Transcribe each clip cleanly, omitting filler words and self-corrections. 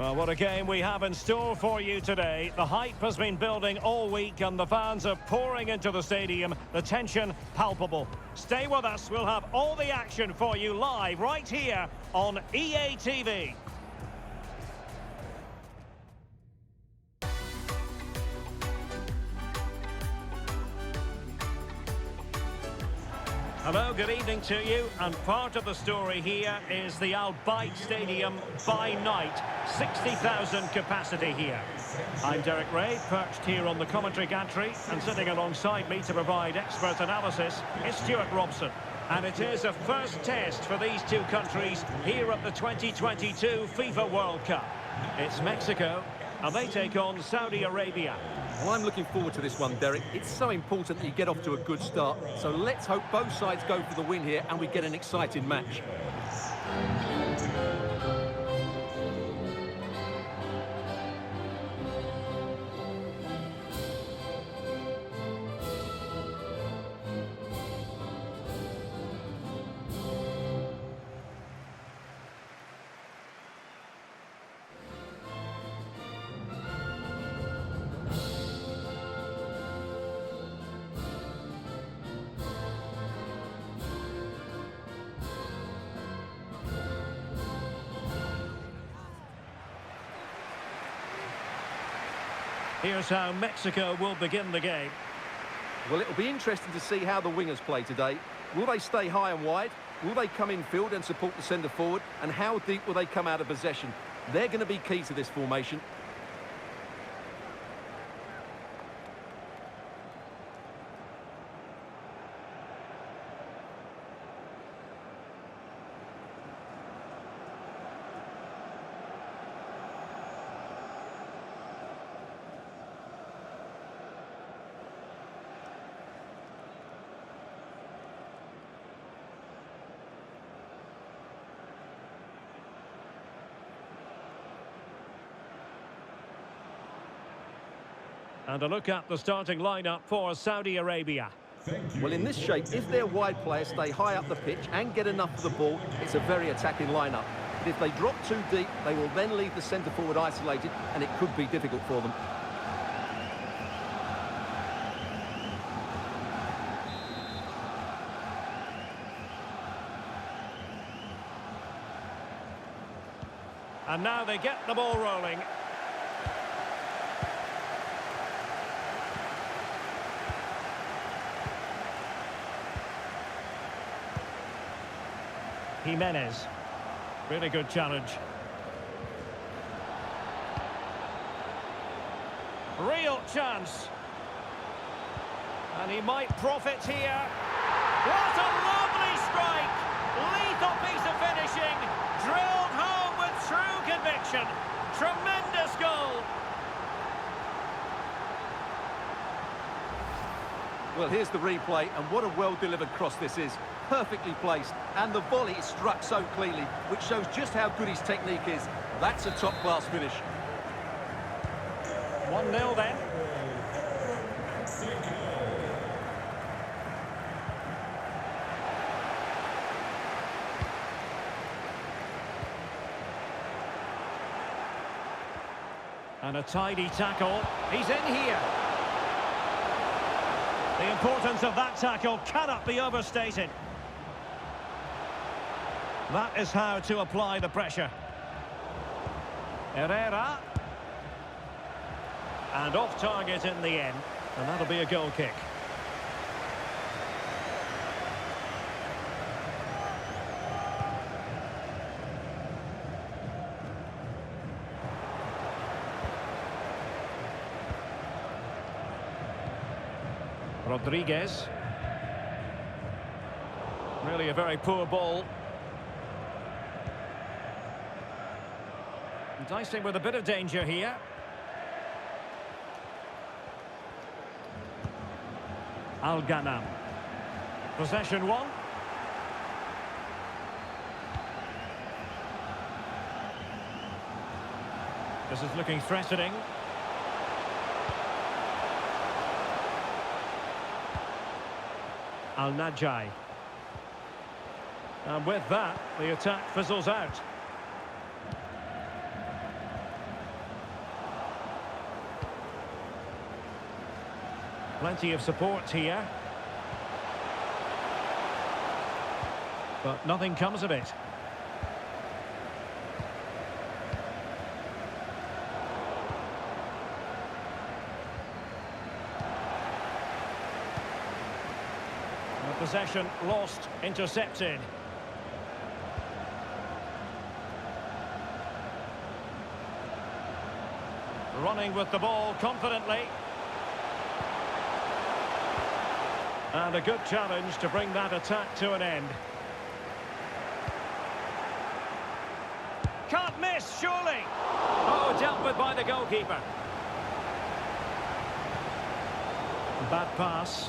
Well, what a game we have in store for you today. The hype has been building all week and the fans are pouring into the stadium. The tension palpable. Stay with us. We'll have all the action for you live right here on EA TV. Hello, good evening to you, and part of the story here is the Al Bayt Stadium by night, 60,000 capacity here. I'm Derek Ray, perched here on the commentary gantry, and sitting alongside me to provide expert analysis is Stuart Robson. And it is a first test for these two countries here at the 2022 FIFA World Cup. It's Mexico, and they take on Saudi Arabia. Well, I'm looking forward to this one, Derek. It's so important that you get off to a good start. So let's hope both sides go for the win here and we get an exciting match. Here's how Mexico will begin the game. Well, it'll be interesting to see how the wingers play today. Will they stay high and wide? Will they come in field and support the centre forward? And how deep will they come out of possession? They're going to be key to this formation. And a look at the starting lineup for Saudi Arabia. Well, in this shape, if their wide players stay high up the pitch and get enough of the ball, it's a very attacking lineup. But if they drop too deep, they will then leave the centre forward isolated, and it could be difficult for them. And now they get the ball rolling. Jimenez. Really good challenge. Real chance. And he might profit here. What a lovely strike! Lethal piece of finishing. Drilled home with true conviction. Tremendous goal. Well, here's the replay, and what a well-delivered cross this is. Perfectly placed, and the volley is struck so cleanly, which shows just how good his technique is. That's a top-class finish. 1-0 then. And a tidy tackle. He's in here. The importance of that tackle cannot be overstated. That is how to apply the pressure. Herrera. And off target in the end. And that'll be a goal kick. Rodriguez. Really a very poor ball. Dicing with a bit of danger here. Al-Ghanam. Possession one. This is looking threatening. Al-Najai. And with that, the attack fizzles out. Plenty of support here. But nothing comes of it. Possession lost, intercepted. Running with the ball confidently. And a good challenge to bring that attack to an end. Can't miss, surely. Oh, dealt with by the goalkeeper. Bad pass.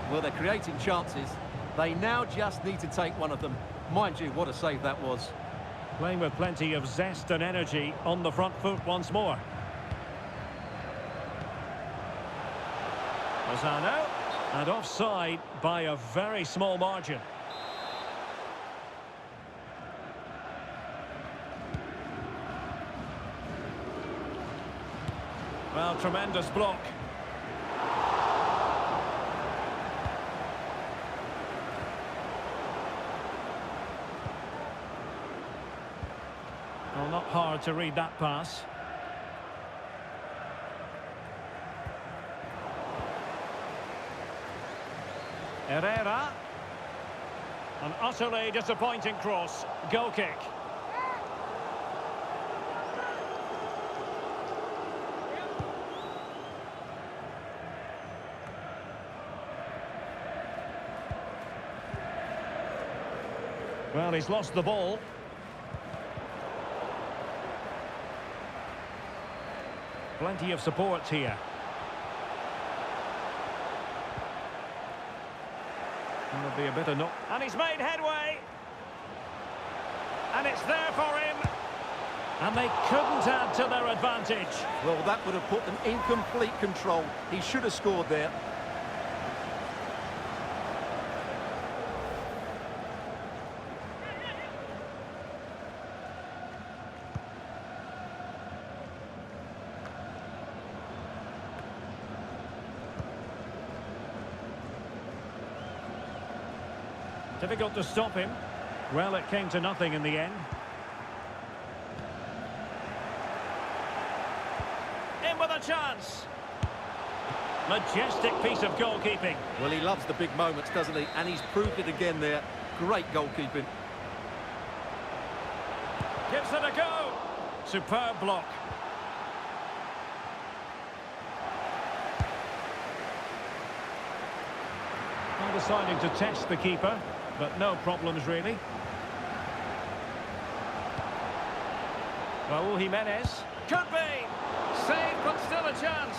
Well, they're creating chances. They now just need to take one of them. Mind you, what a save that was. Playing with plenty of zest and energy on the front foot once more. Lozano. And offside by a very small margin. Well, tremendous block. Well, not hard to read that pass. Herrera. An utterly disappointing cross. Goal kick. Well, he's lost the ball. Plenty of support here. There'll be a bit of knock. And he's made headway. And it's there for him. And they couldn't add to their advantage. Well, that would have put them in complete control. He should have scored there. Difficult to stop him. Well, it came to nothing in the end. In with a chance. Majestic piece of goalkeeping. Well, he loves the big moments, doesn't he? And he's proved it again there. Great goalkeeping. Gives it a go. Superb block. Well, deciding to test the keeper. But no problems, really. Raúl Jimenez. Could be. Save, but still a chance.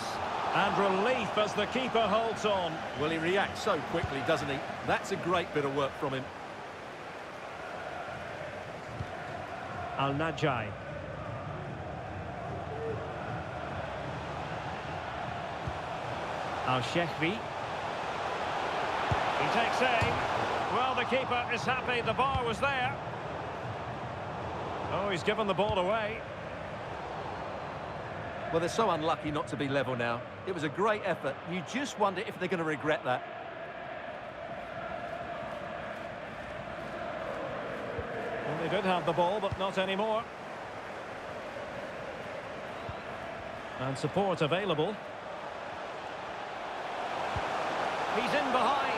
And relief as the keeper holds on. Well, he reacts so quickly, doesn't he? That's a great bit of work from him. Al-Najai. Al-Shehri. He takes aim. Well, the keeper is happy. The bar was there. Oh, he's given the ball away. Well, they're so unlucky not to be level now. It was a great effort. You just wonder if they're going to regret that. Well, they did have the ball, but not anymore. And support available. He's in behind.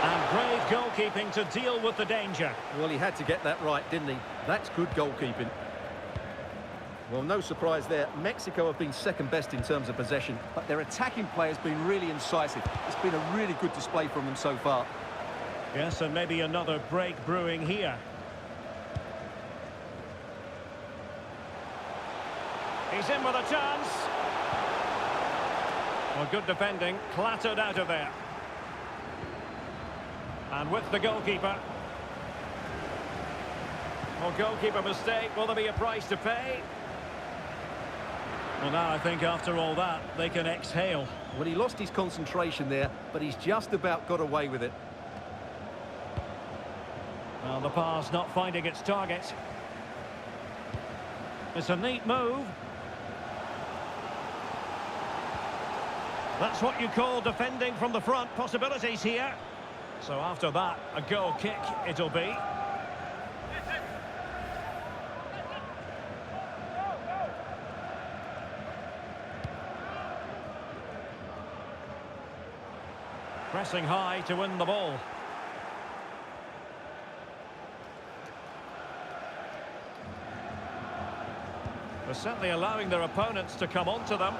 And brave goalkeeping to deal with the danger. Well, he had to get that right, didn't he? That's good goalkeeping. Well, no surprise there. Mexico have been second best in terms of possession, but their attacking play has been really incisive. It's been a really good display from them so far. Yes, and maybe another break brewing here. He's in with a chance. Well, good defending, clattered out of there. And with the goalkeeper. Well, goalkeeper mistake. Will there be a price to pay? Well, now I think after all that, they can exhale. Well, he lost his concentration there, but he's just about got away with it. Well, the pass not finding its target. It's a neat move. That's what you call defending from the front. Possibilities here. So after that, a goal kick it'll be. Pressing high to win the ball. They're certainly allowing their opponents to come onto them.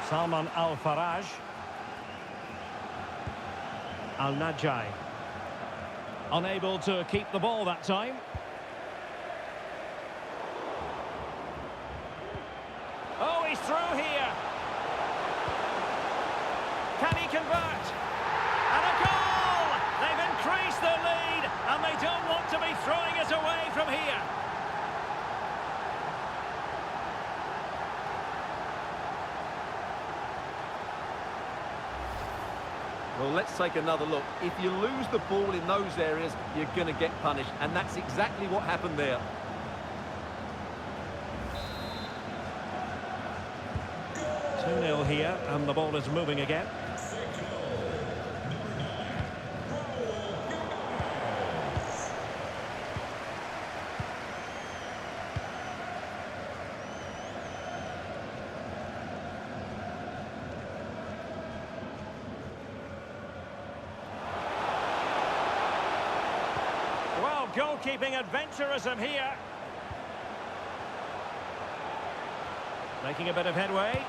Salman Al-Faraj. Al-Najai. Unable to keep the ball that time. Oh, he's through here. Can he convert? And a goal! They've increased their lead, and they don't want to be throwing it away from here. Well, let's take another look. If you lose the ball in those areas, you're going to get punished, and that's exactly what happened there. Two 0 here, and the ball is moving again. Well, goalkeeping adventurism here. Making a bit of headway.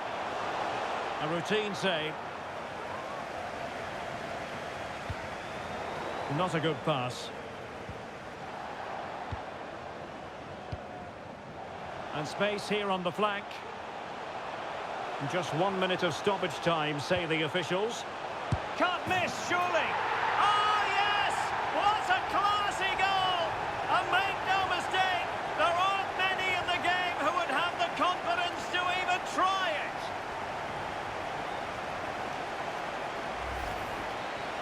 A routine save. Not a good pass. And space here on the flank. Just 1 minute of stoppage time, say the officials. Can't miss, surely. Oh, yes! What a classy goal! And make no mistake, there aren't many in the game who would have the confidence to even try it.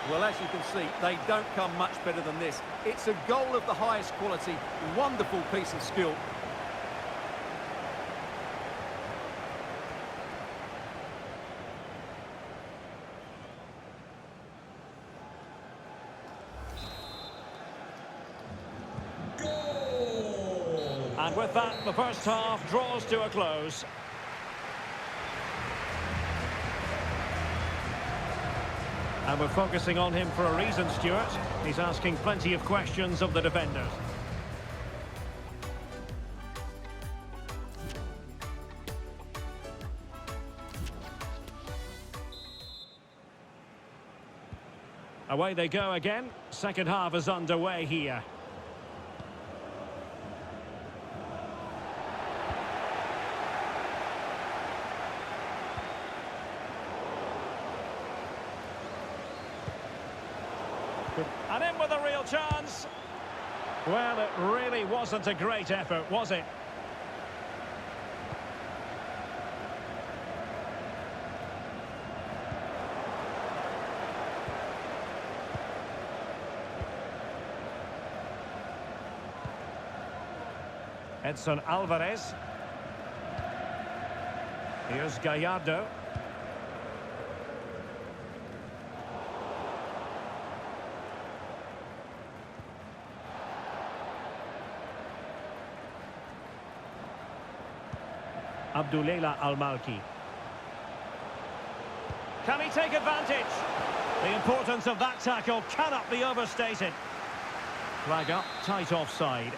Well, as you can see, they don't come much better than this. It's a goal of the highest quality. Wonderful piece of skill. And with that, the first half draws to a close. And we're focusing on him for a reason, Stuart. He's asking plenty of questions of the defenders. Away they go again. Second half is underway here. And in with a real chance. Well, it really wasn't a great effort, was it? Edson Alvarez. Here's Gallardo. Abdullah Al-Malki. Can he take advantage? The importance of that tackle cannot be overstated. Flag up, tight offside.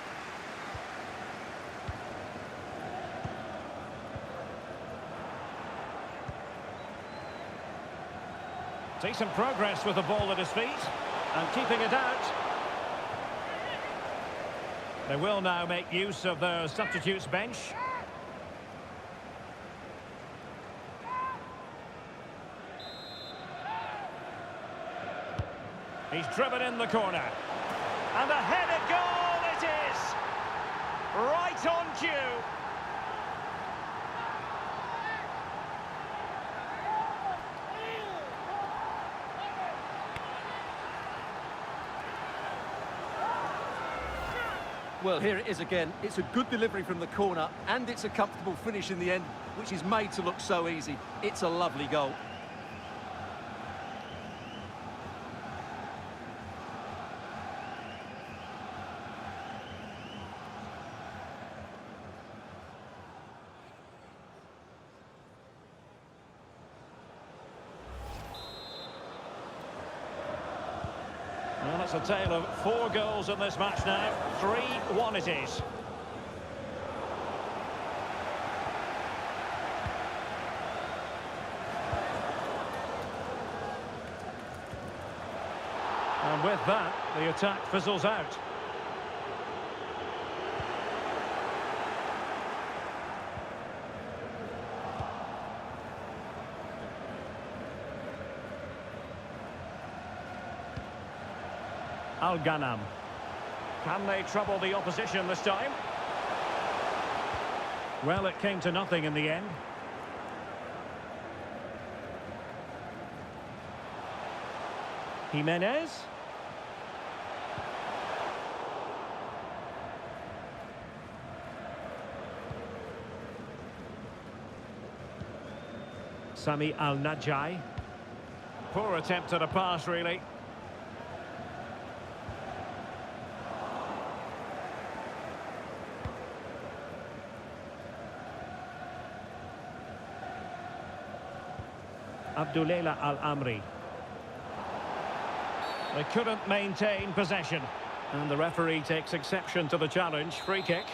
Decent progress with the ball at his feet and keeping it out. They will now make use of their substitutes bench. He's driven in the corner. And a headed goal it is! Right on cue. Well, here it is again. It's a good delivery from the corner, and it's a comfortable finish in the end, which is made to look so easy. It's a lovely goal. Well, it's a tale of 4 goals in this match now. 3-1 it is. And with that, the attack fizzles out. Al-Ghanam. Can they trouble the opposition this time? Well, it came to nothing in the end. Jimenez. Sami Al-Najai. Poor attempt at a pass, really. Abdullah Al-Amri. They couldn't maintain possession. And the referee takes exception to the challenge. Free kick.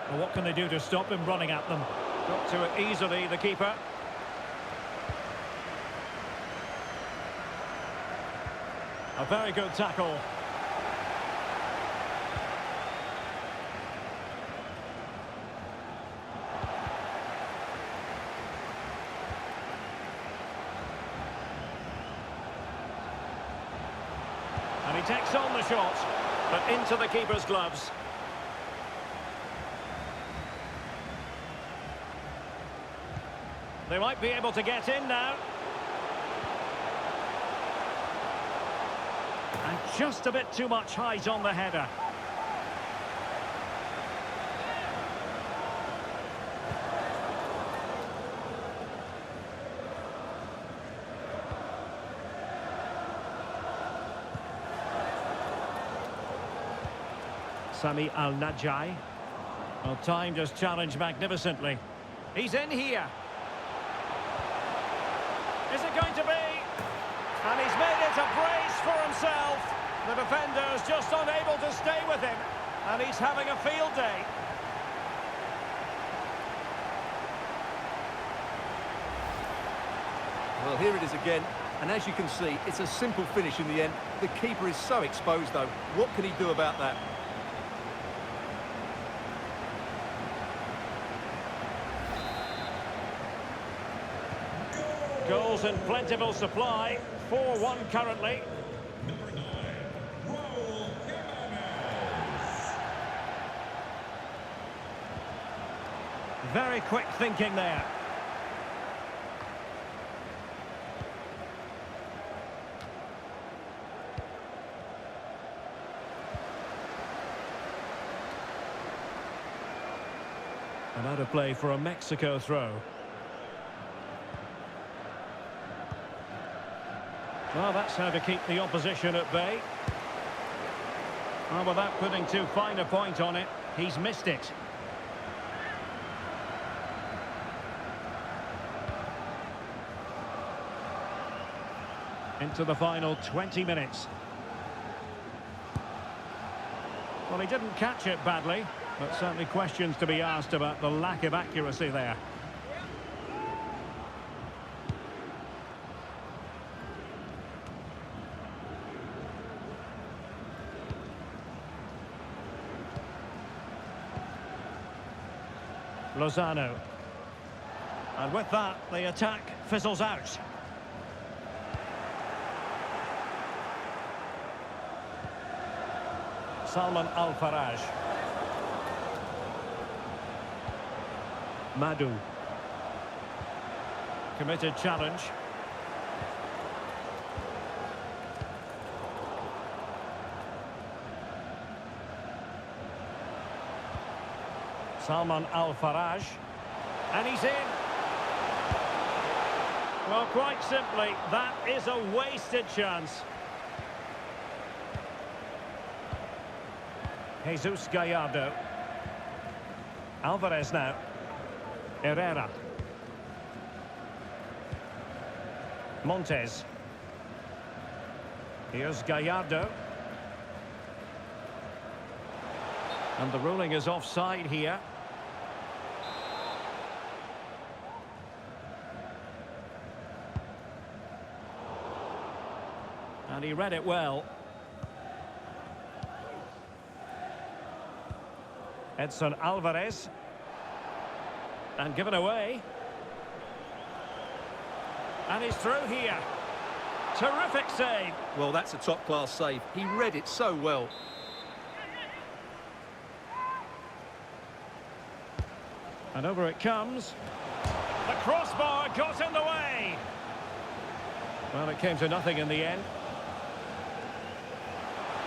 Well, what can they do to stop him running at them? Got to it easily, the keeper. A very good tackle. And he takes on the shot, but into the keeper's gloves. They might be able to get in now. And just a bit too much height on the header. Sami Al-Najai. Well, timed his challenge magnificently. He's in here. Is it going to be? And he's made it a brace for himself. The defender's just unable to stay with him. And he's having a field day. Well, here it is again. And as you can see, it's a simple finish in the end. The keeper is so exposed, though. What can he do about that? Goals in plentiful supply. 4-1 currently. Very quick thinking there. And out of play for a Mexico throw. Well, that's how to keep the opposition at bay. Well, without putting too fine a point on it, he's missed it. Into the final 20 minutes. Well, he didn't catch it badly, but certainly questions to be asked about the lack of accuracy there. Lozano. And with that, the attack fizzles out. Salman Al-Faraj. Madu. Committed challenge. Salman Al-Faraj. And he's in. Well, quite simply, that is a wasted chance. Jesus Gallardo. Alvarez now. Herrera. Montes. Here's Gallardo. And the ruling is offside here. And he read it well. Edson Alvarez. And given away. And he's through here. Terrific save. Well, that's a top-class save. He read it so well. And over it comes. The crossbar got in the way. Well, it came to nothing in the end.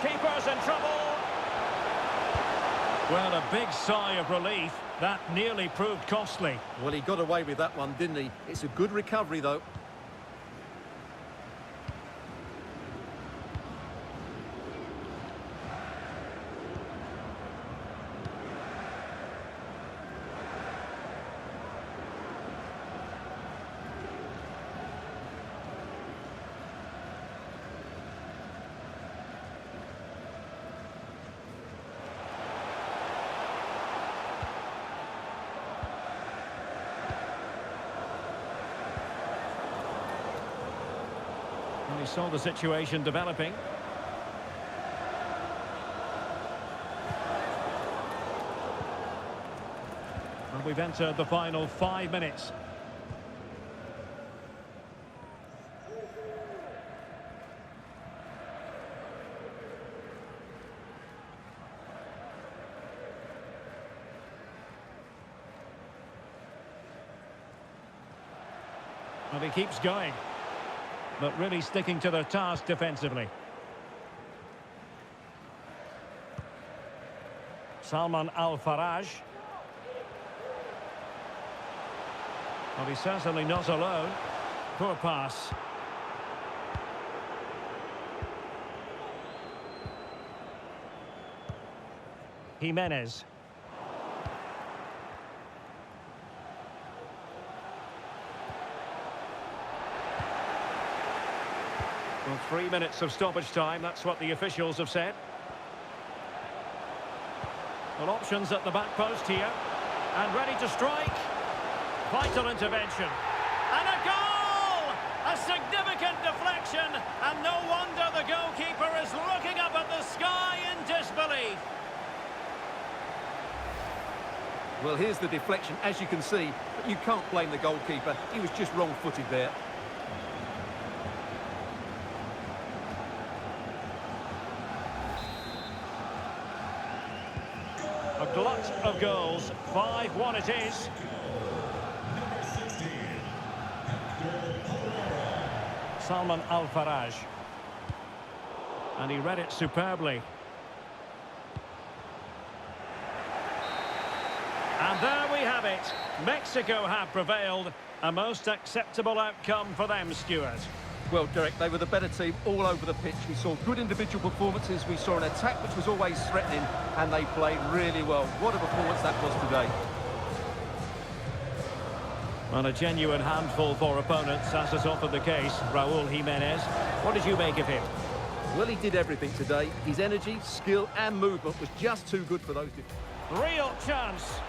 Keeper's in trouble. Well, a big sigh of relief. That nearly proved costly. Well, he got away with that one, didn't he? It's a good recovery, though. He saw the situation developing. And we've entered the final 5 minutes. And he keeps going, but really sticking to their task defensively. Salman Al-Faraj. Well, he's certainly not alone. Poor pass. Jimenez. Well, 3 minutes of stoppage time, that's what the officials have said. Well, options at the back post here. And ready to strike. Vital intervention. And a goal! A significant deflection. And no wonder the goalkeeper is looking up at the sky in disbelief. Well, here's the deflection, as you can see. But you can't blame the goalkeeper. He was just wrong-footed there. A glut of goals. 5-1 it is. Salman Al-Faraj. And he read it superbly. And there we have it. Mexico have prevailed. A most acceptable outcome for them, Stuart. Well, Derek, they were the better team all over the pitch. We saw good individual performances. We saw an attack which was always threatening, and they played really well. What a performance that was today. Well, a genuine handful for opponents, as is often the case. Raúl Jiménez, what did you make of him? Well, he did everything today. His energy, skill and movement was just too good for those. Real chance.